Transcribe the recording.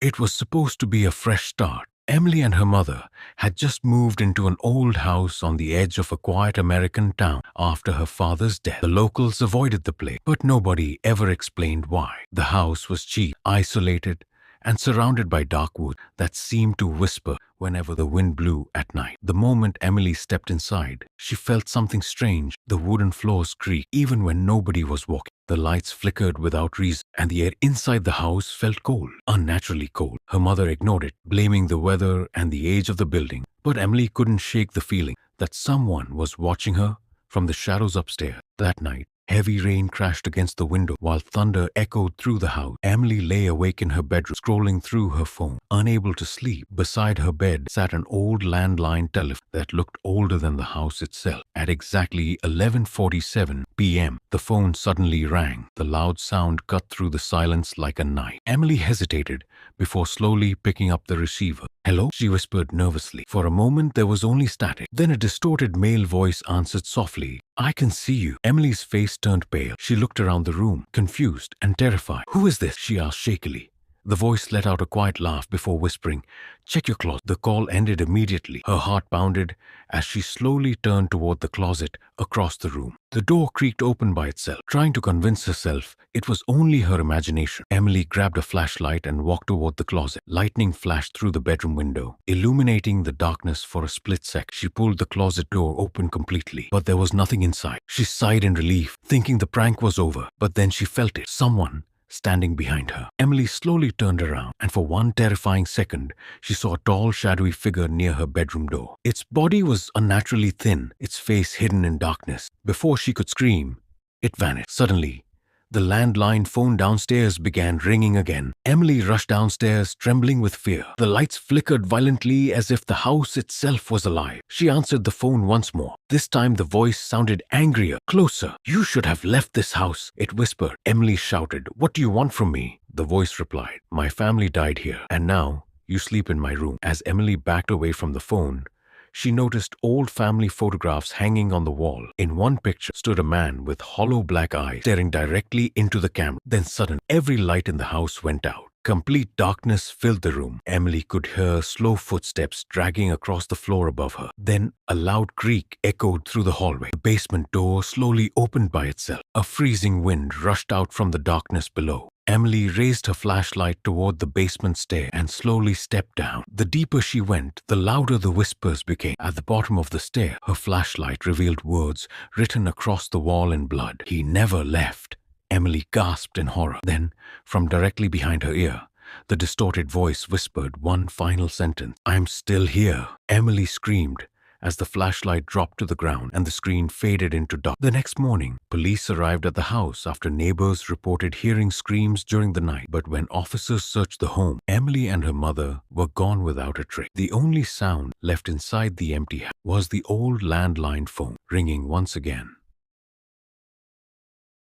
It was supposed to be a fresh start. Emily and her mother had just moved into an old house on the edge of a quiet American town after her father's death. The locals avoided the place, but nobody ever explained why. The house was cheap, isolated, and surrounded by dark woods that seemed to whisper whenever the wind blew at night. The moment Emily stepped inside, she felt something strange. The wooden floors creaked even when nobody was walking. The lights flickered without reason, and the air inside the house felt cold, unnaturally cold. Her mother ignored it, blaming the weather and the age of the building. But Emily couldn't shake the feeling that someone was watching her from the shadows upstairs. That night, heavy rain crashed against the window while thunder echoed through the house. Emily lay awake in her bedroom, scrolling through her phone. Unable to sleep, beside her bed sat an old landline telephone that looked older than the house itself. At exactly 11:47 p.m., the phone suddenly rang. The loud sound cut through the silence like a knife. Emily hesitated before slowly picking up the receiver. "Hello?" she whispered nervously. For a moment, there was only static. Then a distorted male voice answered softly, "I can see you." Emily's face turned pale. She looked around the room, confused and terrified. "Who is this?" she asked shakily. The voice let out a quiet laugh before whispering, "Check your closet." The call ended immediately. Her heart pounded as she slowly turned toward the closet across the room. The door creaked open by itself. Trying to convince herself it was only her imagination, Emily grabbed a flashlight and walked toward the closet. Lightning flashed through the bedroom window, illuminating the darkness for a split second. She pulled the closet door open completely, but there was nothing inside. She sighed in relief, thinking the prank was over, but then she felt it. Someone standing behind her. Emily slowly turned around, and for one terrifying second, she saw a tall, shadowy figure near her bedroom door. Its body was unnaturally thin, its face hidden in darkness. Before she could scream, it vanished. Suddenly, the landline phone downstairs began ringing again. Emily rushed downstairs, trembling with fear. The lights flickered violently as if the house itself was alive. She answered the phone once more. This time the voice sounded angrier, closer. "You should have left this house," it whispered. Emily shouted, "What do you want from me?" The voice replied, "My family died here, and now you sleep in my room." As Emily backed away from the phone, she noticed old family photographs hanging on the wall. In one picture stood a man with hollow black eyes staring directly into the camera. Then suddenly, every light in the house went out. Complete darkness filled the room. Emily could hear slow footsteps dragging across the floor above her. Then a loud creak echoed through the hallway. The basement door slowly opened by itself. A freezing wind rushed out from the darkness below. Emily raised her flashlight toward the basement stair and slowly stepped down. The deeper she went, the louder the whispers became. At the bottom of the stair, her flashlight revealed words written across the wall in blood. "He never left." Emily gasped in horror. Then, from directly behind her ear, the distorted voice whispered one final sentence, "I'm still here." Emily screamed as the flashlight dropped to the ground and the screen faded into dark. The next morning, police arrived at the house after neighbors reported hearing screams during the night. But when officers searched the home, Emily and her mother were gone without a trace. The only sound left inside the empty house was the old landline phone ringing once again.